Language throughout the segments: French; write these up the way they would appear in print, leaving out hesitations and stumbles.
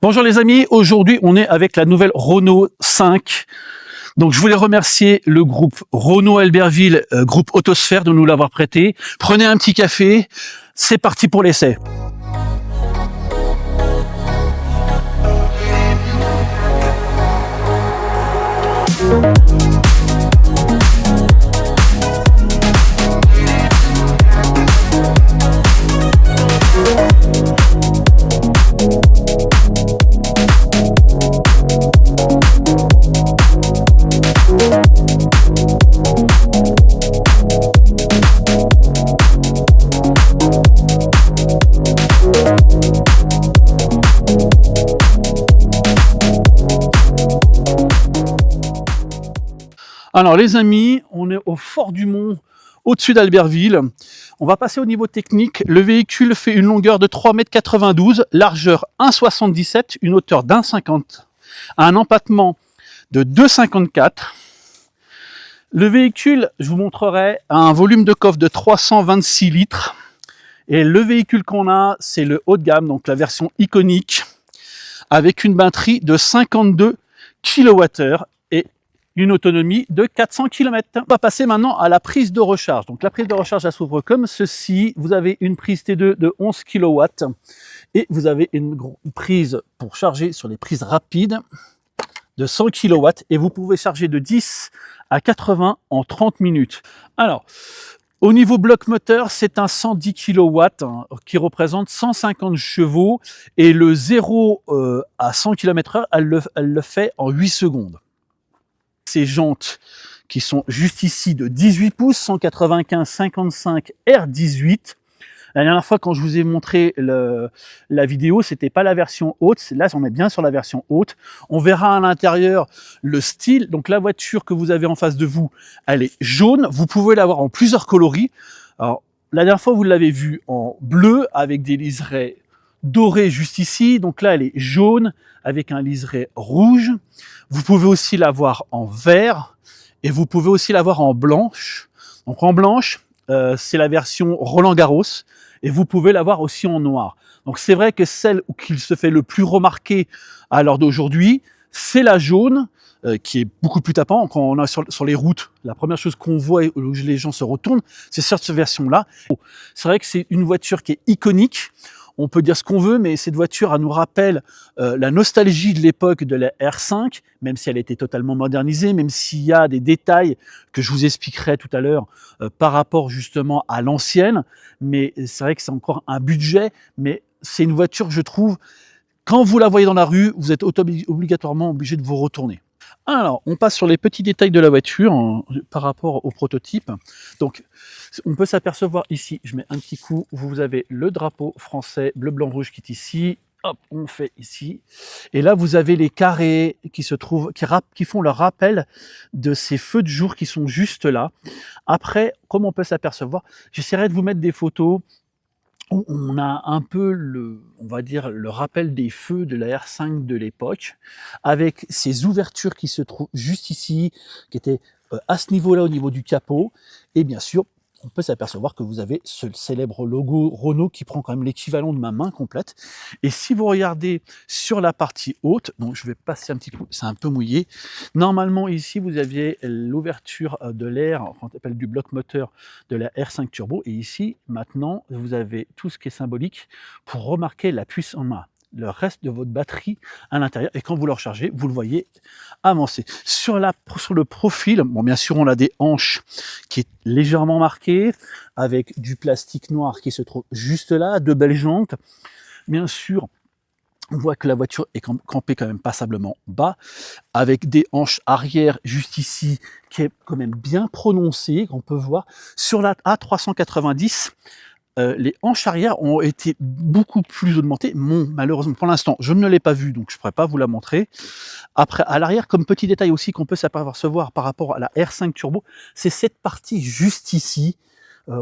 Bonjour les amis, aujourd'hui on est avec la nouvelle Renault 5. Donc je voulais remercier le groupe Renault Albertville, groupe Autosphère de nous l'avoir prêté. Prenez un petit café, c'est parti pour l'essai. Alors les amis, on est au Fort du Mont, au-dessus d'Albertville. On va passer au niveau technique. Le véhicule fait une longueur de 3,92 m, largeur 1,77 m, une hauteur d'1,50 m, un empattement de 2,54 m. Le véhicule, je vous montrerai, a un volume de coffre de 326 litres. Et le véhicule qu'on a, c'est le haut de gamme, donc la version iconique, avec une batterie de 52 kWh et une autonomie de 400 km. On va passer maintenant à la prise de recharge. Donc la prise de recharge, elle s'ouvre comme ceci. Vous avez une prise T2 de 11 kW et vous avez une prise pour charger sur les prises rapides de 100 kW et vous pouvez charger de 10 à 80 en 30 minutes. Alors, au niveau bloc moteur, c'est un 110 kW qui représente 150 chevaux et le 0 à 100 km/h, elle le fait en 8 secondes. Ces jantes qui sont juste ici de 18 pouces, 195/55 R18. La dernière fois, quand je vous ai montré la vidéo, c'était pas la version haute. Là, on est bien sur la version haute. On verra à l'intérieur le style. Donc, la voiture que vous avez en face de vous, elle est jaune. Vous pouvez l'avoir en plusieurs coloris. Alors, la dernière fois, vous l'avez vue en bleu avec des liserés dorés juste ici. Donc là, elle est jaune avec un liseré rouge. Vous pouvez aussi l'avoir en vert et vous pouvez aussi l'avoir en blanche. Donc, en blanche, c'est la version Roland Garros. Et vous pouvez l'avoir aussi en noir. Donc c'est vrai que celle qui se fait le plus remarquer à l'heure d'aujourd'hui, c'est la jaune, qui est beaucoup plus tapant. Quand on est sur les routes, la première chose qu'on voit où les gens se retournent, c'est cette version-là. C'est vrai que c'est une voiture qui est iconique. On peut dire ce qu'on veut, mais cette voiture, elle nous rappelle la nostalgie de l'époque de la R5, même si elle a été totalement modernisée, même s'il y a des détails que je vous expliquerai tout à l'heure par rapport justement à l'ancienne. Mais c'est vrai que c'est encore un budget, mais c'est une voiture, je trouve, quand vous la voyez dans la rue, vous êtes obligatoirement obligé de vous retourner. Alors, on passe sur les petits détails de la voiture par rapport au prototype. Donc, on peut s'apercevoir ici, je mets un petit coup, vous avez le drapeau français bleu, blanc, rouge qui est ici. Hop, on fait ici. Et là, vous avez les carrés qui se trouvent, qui font le rappel de ces feux de jour qui sont juste là. Après, comme on peut s'apercevoir, j'essaierai de vous mettre des photos où on a un peu on va dire, le rappel des feux de la R5 de l'époque, avec ces ouvertures qui se trouvent juste ici, qui étaient à ce niveau-là, au niveau du capot. Et bien sûr, on peut s'apercevoir que vous avez ce célèbre logo Renault qui prend quand même l'équivalent de ma main complète. Et si vous regardez sur la partie haute, donc je vais passer un petit coup, c'est un peu mouillé. Normalement, ici, vous aviez l'ouverture de l'air, on appelle du bloc moteur de la R5 Turbo. Et ici, maintenant, vous avez tout ce qui est symbolique pour remarquer la puissance en main, le reste de votre batterie à l'intérieur. Et quand vous le rechargez, vous le voyez avancer. Sur le profil, bon, bien sûr, on a des hanches qui est légèrement marquées, avec du plastique noir qui se trouve juste là, de belles jantes. Bien sûr, on voit que la voiture est campée quand même passablement bas, avec des hanches arrière juste ici, qui est quand même bien prononcée, qu'on peut voir. Sur la A390, les hanches arrière ont été beaucoup plus augmentées. Malheureusement, pour l'instant, je ne l'ai pas vue, donc je ne pourrais pas vous la montrer. Après, à l'arrière, comme petit détail aussi qu'on peut s'apercevoir par rapport à la R5 Turbo, c'est cette partie juste ici,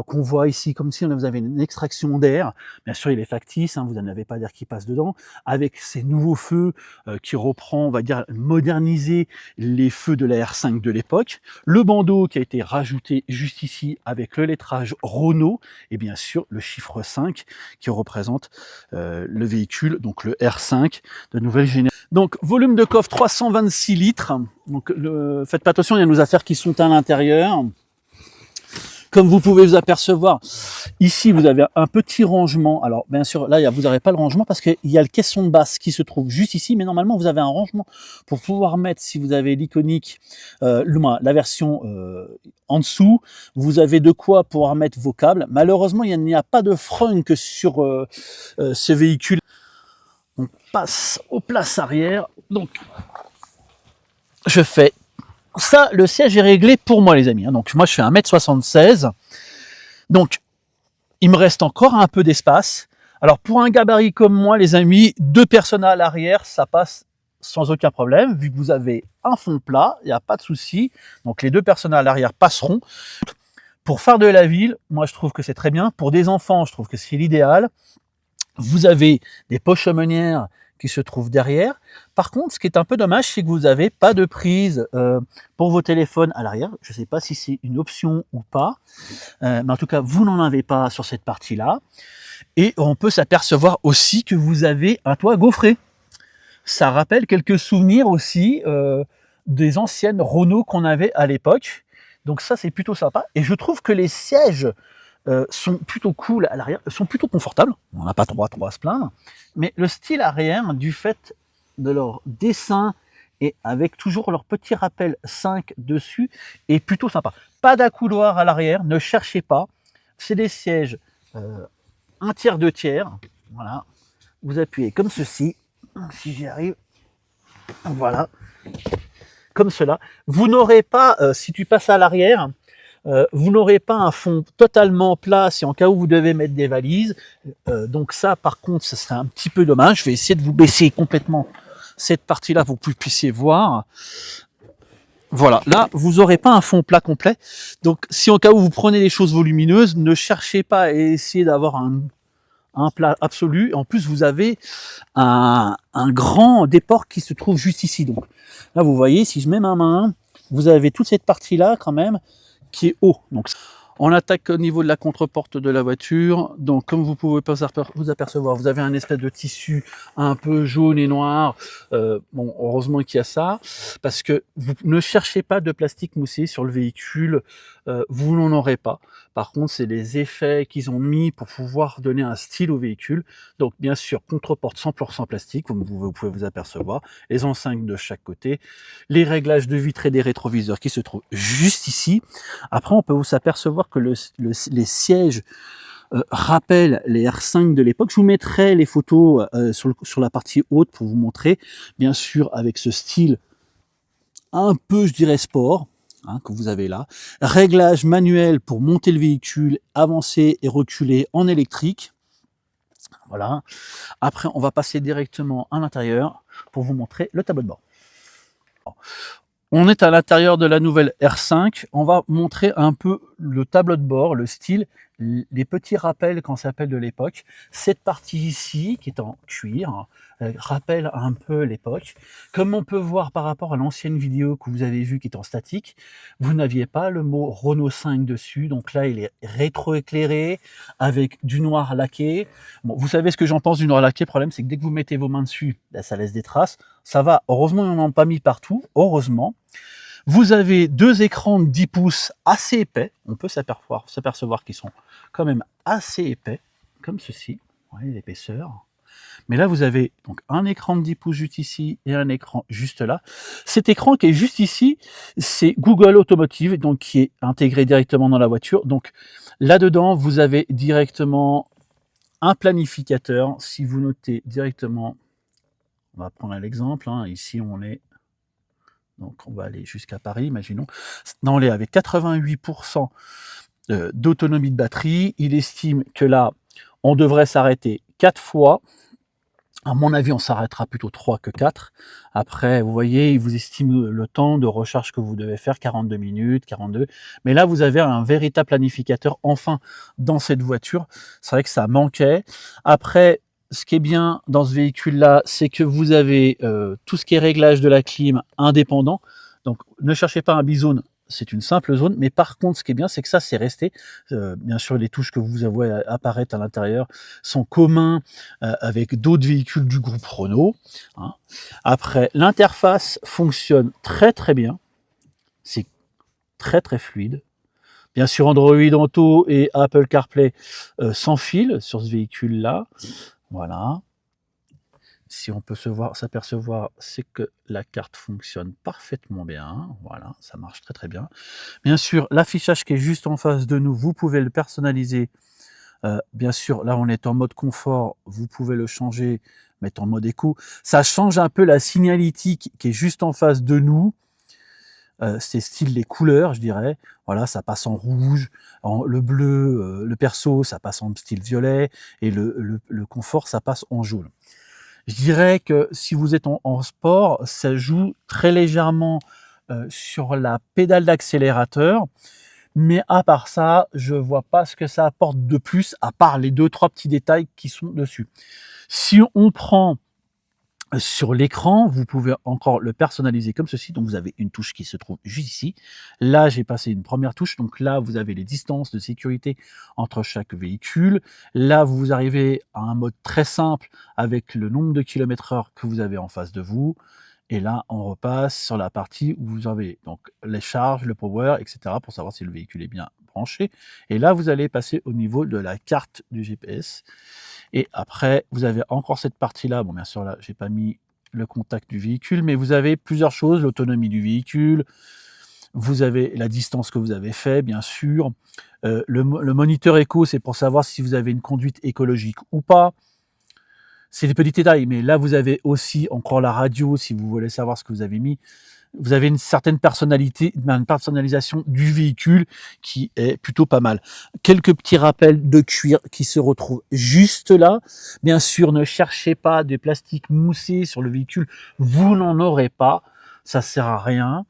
qu'on voit ici, comme si vous avez une extraction d'air. Bien sûr, il est factice, hein, vous n'avez pas d'air qui passe dedans. Avec ces nouveaux feux qui reprend, on va dire, moderniser les feux de la R5 de l'époque. Le bandeau qui a été rajouté juste ici avec le lettrage Renault et bien sûr le chiffre 5 qui représente le véhicule, donc le R5 de nouvelle génération. Donc volume de coffre 326 litres. Donc faites pas attention, il y a nos affaires qui sont à l'intérieur. Comme vous pouvez vous apercevoir, ici vous avez un petit rangement. Alors bien sûr, là vous n'aurez pas le rangement parce qu'il y a le caisson de basse qui se trouve juste ici, mais normalement vous avez un rangement pour pouvoir mettre, si vous avez l'iconique, la version en dessous, vous avez de quoi pouvoir mettre vos câbles. Malheureusement, il n'y a pas de frunk sur ce véhicule. On passe aux places arrière. Donc, je fais ça, le siège est réglé pour moi, les amis. Donc, moi, je fais 1m76. Donc, il me reste encore un peu d'espace. Alors, pour un gabarit comme moi, les amis, 2 personnes à l'arrière, ça passe sans aucun problème. Vu que vous avez un fond plat, il n'y a pas de souci. Donc, les 2 personnes à l'arrière passeront. Pour faire de la ville, moi, je trouve que c'est très bien. Pour des enfants, je trouve que c'est l'idéal. Vous avez des poches aumônières qui se trouvent derrière. Par contre, ce qui est un peu dommage, c'est que vous n'avez pas de prise pour vos téléphones à l'arrière. Je ne sais pas si c'est une option ou pas, mais en tout cas, vous n'en avez pas sur cette partie-là. Et on peut s'apercevoir aussi que vous avez un toit gaufré. Ça rappelle quelques souvenirs aussi des anciennes Renault qu'on avait à l'époque. Donc ça, c'est plutôt sympa. Et je trouve que les sièges sont plutôt cool à l'arrière, sont plutôt confortables. On n'a pas trop à se plaindre. Mais le style arrière, du fait de leur dessin et avec toujours leur petit rappel 5 dessus, est plutôt sympa. Pas d'accoudoir à l'arrière, ne cherchez pas. C'est des sièges 1/3, 2/3. Voilà. Vous appuyez comme ceci. Si j'y arrive. Voilà. Comme cela. Vous n'aurez pas, si tu passes à l'arrière, vous n'aurez pas un fond totalement plat si en cas où vous devez mettre des valises. Donc ça, par contre, ce serait un petit peu dommage. Je vais essayer de vous baisser complètement cette partie-là pour que vous puissiez voir. Voilà, là, vous n'aurez pas un fond plat complet. Donc, si en cas où vous prenez des choses volumineuses, ne cherchez pas à essayer d'avoir un plat absolu. En plus, vous avez un grand déport qui se trouve juste ici. Donc là, vous voyez, si je mets ma main, vous avez toute cette partie-là quand même qui est haut. Donc, on attaque au niveau de la contre-porte de la voiture. Donc, comme vous pouvez vous apercevoir, vous avez un espèce de tissu un peu jaune et noir. Bon, heureusement qu'il y a ça, parce que vous ne cherchez pas de plastique moussé sur le véhicule. Vous n'en aurez pas. Par contre, c'est les effets qu'ils ont mis pour pouvoir donner un style au véhicule. Donc, bien sûr, contre-porte 100% plastique, comme vous pouvez vous apercevoir. Les enceintes de chaque côté. Les réglages de vitres et des rétroviseurs qui se trouvent juste ici. Après, on peut vous apercevoir que les sièges rappellent les R5 de l'époque. Je vous mettrai les photos sur la partie haute pour vous montrer, bien sûr, avec ce style un peu, je dirais, sport, hein, que vous avez là. Réglage manuel pour monter le véhicule, avancer et reculer en électrique. Voilà. Après, on va passer directement à l'intérieur pour vous montrer le tableau de bord. On est à l'intérieur de la nouvelle R5. On va montrer un peu le tableau de bord, le style, les petits rappels qu'on s'appelle de l'époque. Cette partie ici, qui est en cuir, rappelle un peu l'époque. Comme on peut voir par rapport à l'ancienne vidéo que vous avez vue qui est en statique, vous n'aviez pas le mot Renault 5 dessus. Donc là, il est rétroéclairé avec du noir laqué. Bon, vous savez ce que j'en pense du noir laqué. Le problème, c'est que dès que vous mettez vos mains dessus, là, ça laisse des traces. Ça va. Heureusement, ils n'en ont pas mis partout. Heureusement. Vous avez 2 écrans de 10 pouces assez épais. On peut s'apercevoir qu'ils sont quand même assez épais, comme ceci. Vous voyez l'épaisseur. Mais là, vous avez donc un écran de 10 pouces juste ici et un écran juste là. Cet écran qui est juste ici, c'est Google Automotive, donc qui est intégré directement dans la voiture. Donc là-dedans, vous avez directement un planificateur. Si vous notez directement, on va prendre l'exemple. Hein, ici, on est... Donc, on va aller jusqu'à Paris, imaginons. Non, on est avec 88% d'autonomie de batterie. Il estime que là, on devrait s'arrêter 4 fois. À mon avis, on s'arrêtera plutôt 3 que 4. Après, vous voyez, il vous estime le temps de recharge que vous devez faire, 42 minutes, 42. Mais là, vous avez un véritable planificateur, enfin, dans cette voiture. C'est vrai que ça manquait. Après, ce qui est bien dans ce véhicule-là, c'est que vous avez tout ce qui est réglage de la clim indépendant. Donc, ne cherchez pas un bizone, c'est une simple zone. Mais par contre, ce qui est bien, c'est que ça, c'est resté. Bien sûr, les touches que vous voyez apparaître à l'intérieur sont communs avec d'autres véhicules du groupe Renault. Hein. Après, l'interface fonctionne très très bien. C'est très très fluide. Bien sûr, Android Auto et Apple CarPlay sans fil sur ce véhicule-là. Voilà. Si on peut s'apercevoir, c'est que la carte fonctionne parfaitement bien. Voilà, ça marche très très bien. Bien sûr, l'affichage qui est juste en face de nous, vous pouvez le personnaliser. Bien sûr, là on est en mode confort, vous pouvez le changer, mettre en mode éco. Ça change un peu la signalétique qui est juste en face de nous. C'est style les couleurs, je dirais. Voilà, ça passe en rouge, le bleu, le perso, ça passe en style violet, et le confort, ça passe en jaune. Je dirais que si vous êtes en sport, ça joue très légèrement sur la pédale d'accélérateur. Mais à part ça, je vois pas ce que ça apporte de plus, à part les 2-3 petits détails qui sont dessus. Si on prend sur l'écran, vous pouvez encore le personnaliser comme ceci. Donc, vous avez une touche qui se trouve juste ici. Là, j'ai passé une première touche. Donc là, vous avez les distances de sécurité entre chaque véhicule. Là, vous arrivez à un mode très simple avec le nombre de km/h que vous avez en face de vous. Et là, on repasse sur la partie où vous avez donc les charges, le power, etc. pour savoir si le véhicule est bien branché. Et là, vous allez passer au niveau de la carte du GPS. Et après, vous avez encore cette partie-là. Bon, bien sûr, là, j'ai pas mis le contact du véhicule, mais vous avez plusieurs choses. L'autonomie du véhicule, vous avez la distance que vous avez fait, bien sûr. Le moniteur éco, c'est pour savoir si vous avez une conduite écologique ou pas. C'est des petits détails, mais là, vous avez aussi encore la radio, si vous voulez savoir ce que vous avez mis. Vous avez une certaine personnalisation du véhicule qui est plutôt pas mal. Quelques petits rappels de cuir qui se retrouvent juste là. Bien sûr, ne cherchez pas de plastique moussé sur le véhicule. Vous n'en aurez pas. Ça sert à rien.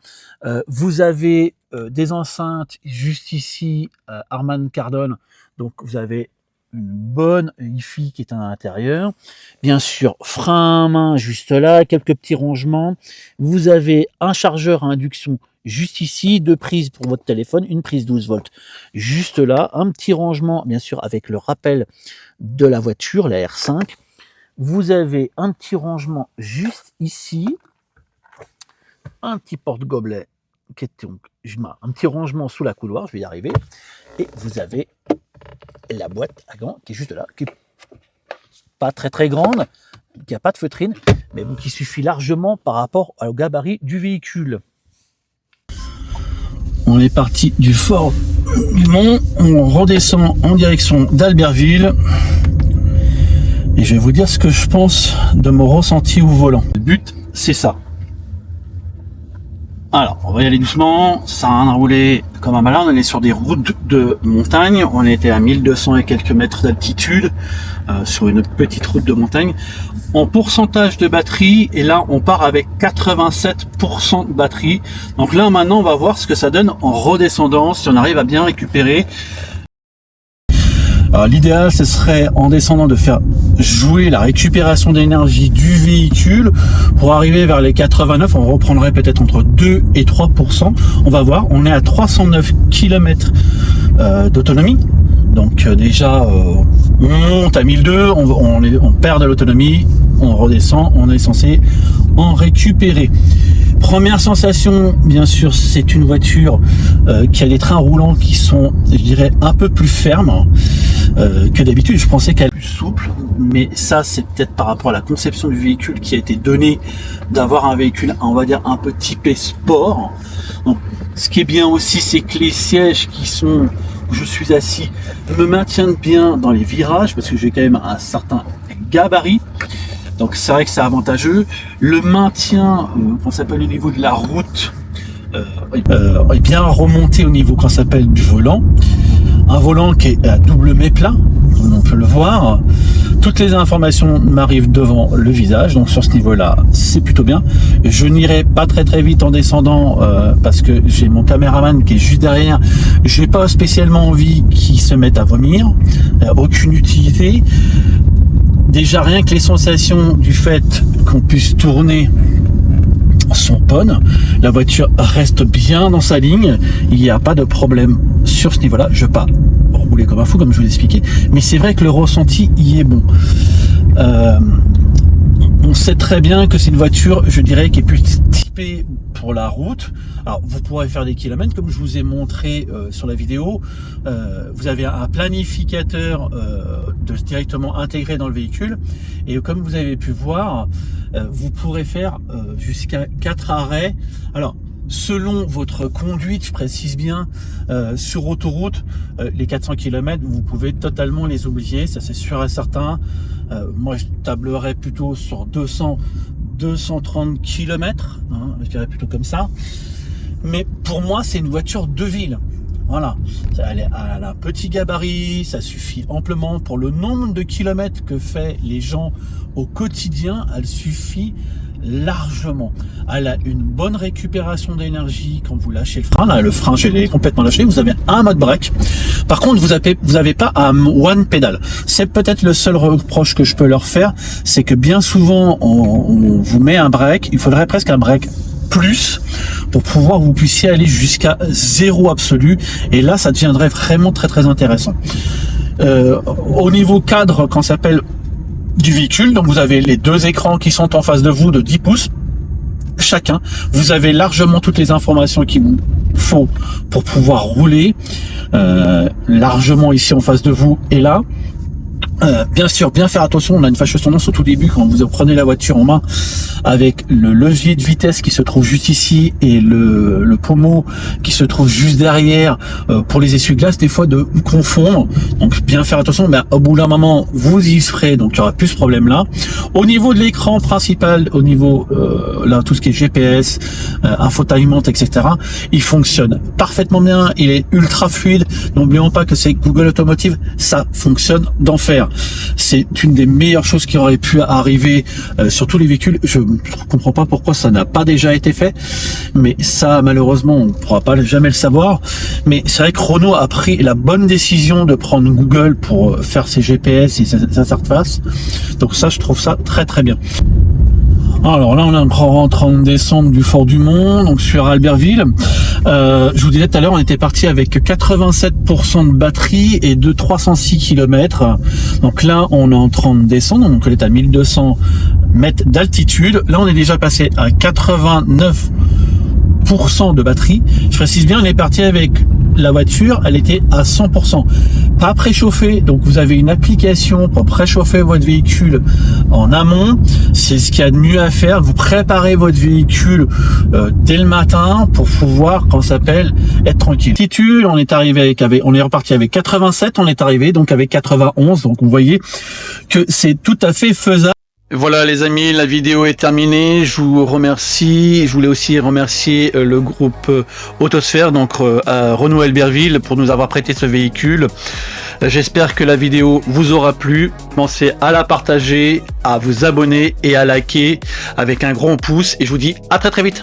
Vous avez des enceintes juste ici, Harman Kardon. Donc, vous avez une bonne hi-fi qui est à l'intérieur. Bien sûr, frein à main juste là, quelques petits rangements. Vous avez un chargeur à induction juste ici, 2 prises pour votre téléphone, une prise 12 volts juste là, un petit rangement, bien sûr, avec le rappel de la voiture, la R5. Vous avez un petit rangement juste ici, un petit porte-gobelet, qui est donc, un petit rangement sous la couloir, je vais y arriver, et vous avez la boîte à gants qui est juste là, qui est pas très très grande, qui n'a pas de feutrine, mais bon, qui suffit largement par rapport au gabarit du véhicule. On est parti du Fort du Mont, on redescend en direction d'Albertville, et je vais vous dire ce que je pense de mon ressenti au volant. Le but, c'est ça. Alors, on va y aller doucement, ça a rien à rouler comme un malin, on est sur des routes de montagne, on était à 1200 et quelques mètres d'altitude, sur une petite route de montagne. En pourcentage de batterie, et là on part avec 87% de batterie. Donc là maintenant on va voir ce que ça donne en redescendant, si on arrive à bien récupérer. L'idéal, ce serait en descendant de faire jouer la récupération d'énergie du véhicule pour arriver vers les 89. On reprendrait peut-être entre 2 et 3%. On va voir, on est à 309 km d'autonomie. Donc déjà, on monte à 1002, on perd de l'autonomie, on redescend, on est censé en récupérer. Première sensation, bien sûr, c'est une voiture qui a des trains roulants qui sont, je dirais, un peu plus fermes que d'habitude. Je pensais qu'elle était plus souple, mais ça, c'est peut-être par rapport à la conception du véhicule qui a été donnée d'avoir un véhicule, on va dire, un peu typé sport. Donc, ce qui est bien aussi, c'est que les sièges qui sont où je suis assis me maintiennent bien dans les virages parce que j'ai quand même un certain gabarit. Donc c'est vrai que c'est avantageux. Le maintien, qu'on s'appelle au niveau de la route, est bien remonté au niveau qu'on s'appelle du volant. Un volant qui est à double méplat, comme on peut le voir. toutes les informations m'arrivent devant le visage, donc sur ce niveau-là, c'est plutôt bien. Je n'irai pas très vite en descendant parce que j'ai mon caméraman qui est juste derrière. J'ai pas spécialement envie qu'il se mette à vomir, aucune utilité. Déjà rien que les sensations du fait qu'on puisse tourner sont bonnes, la voiture reste bien dans sa ligne, il n'y a pas de problème sur ce niveau-là. Je ne vais pas rouler comme un fou comme je vous l'ai expliqué, mais c'est vrai que le ressenti y est bon. On sait très bien que c'est une voiture, je dirais, qui est plus typée pour la route. Alors vous pourrez faire des kilomètres comme je vous ai montré sur la vidéo. Vous avez un planificateur directement intégré dans le véhicule, et comme vous avez pu voir, vous pourrez faire jusqu'à 4 arrêts. Alors selon votre conduite, je précise bien, sur autoroute, les 400 km, vous pouvez totalement les oublier, ça c'est sûr et certain. Moi je tablerais plutôt sur 230 km, hein, je dirais plutôt comme ça. Mais pour moi c'est une voiture de ville. Voilà, elle a un petit gabarit, ça suffit amplement pour le nombre de kilomètres que fait les gens au quotidien, elle suffit largement. Elle a une bonne récupération d'énergie quand vous lâchez le frein. Là, le frein, je l'ai complètement lâché. Vous avez un mode break. Par contre, vous avez pas un one pédale. C'est peut-être le seul reproche que je peux leur faire, c'est que bien souvent, on vous met un break. Il faudrait presque un break plus pour pouvoir vous puissiez aller jusqu'à 0 absolu, et là ça deviendrait vraiment très intéressant. Au niveau cadre, quand ça s'appelle du véhicule, donc vous avez les deux écrans qui sont en face de vous de 10 pouces chacun. Vous avez largement toutes les informations qu'il vous faut pour pouvoir rouler, largement ici en face de vous et là. Bien sûr, bien faire attention, on a une fâcheuse tendance au tout début quand vous prenez la voiture en main avec le levier de vitesse qui se trouve juste ici et le pommeau qui se trouve juste derrière pour les essuie-glaces, des fois de confondre. Donc bien faire attention, mais au bout d'un moment vous y ferez, donc il y aura plus ce problème là. Au niveau de l'écran principal, au niveau là tout ce qui est GPS, infotainment, etc., il fonctionne parfaitement bien, il est ultra fluide. N'oublions pas que c'est Google Automotive, ça fonctionne d'enfer. C'est une des meilleures choses qui aurait pu arriver sur tous les véhicules. Je ne comprends pas pourquoi ça n'a pas déjà été fait, mais ça malheureusement on ne pourra pas jamais le savoir. Mais c'est vrai que Renault a pris la bonne décision de prendre Google pour faire ses GPS et ses interfaces. Donc ça, je trouve ça très bien. Alors là, on est encore en train de descendre du Fort du Mont, donc sur Albertville. Je vous disais tout à l'heure, on était parti avec 87% de batterie et de 306 km. Donc là, on est en train de descendre, donc on est à 1200 mètres d'altitude. Là, on est déjà passé à 89% de batterie. Je précise bien, on est parti avec la voiture, elle était à 100%. Pas préchauffée, donc vous avez une application pour préchauffer votre véhicule en amont. C'est ce qu'il y a de mieux à faire. Vous préparez votre véhicule dès le matin pour pouvoir, quand ça s'appelle, être tranquille. Altitude, on est reparti avec 87, on est arrivé donc avec 91. Donc vous voyez que c'est tout à fait faisable. Voilà les amis, la vidéo est terminée. Je vous remercie. Je voulais aussi remercier le groupe Autosphère, donc à Renault Albertville, pour nous avoir prêté ce véhicule. J'espère que la vidéo vous aura plu. Pensez à la partager, à vous abonner et à liker avec un grand pouce. Et je vous dis à très vite.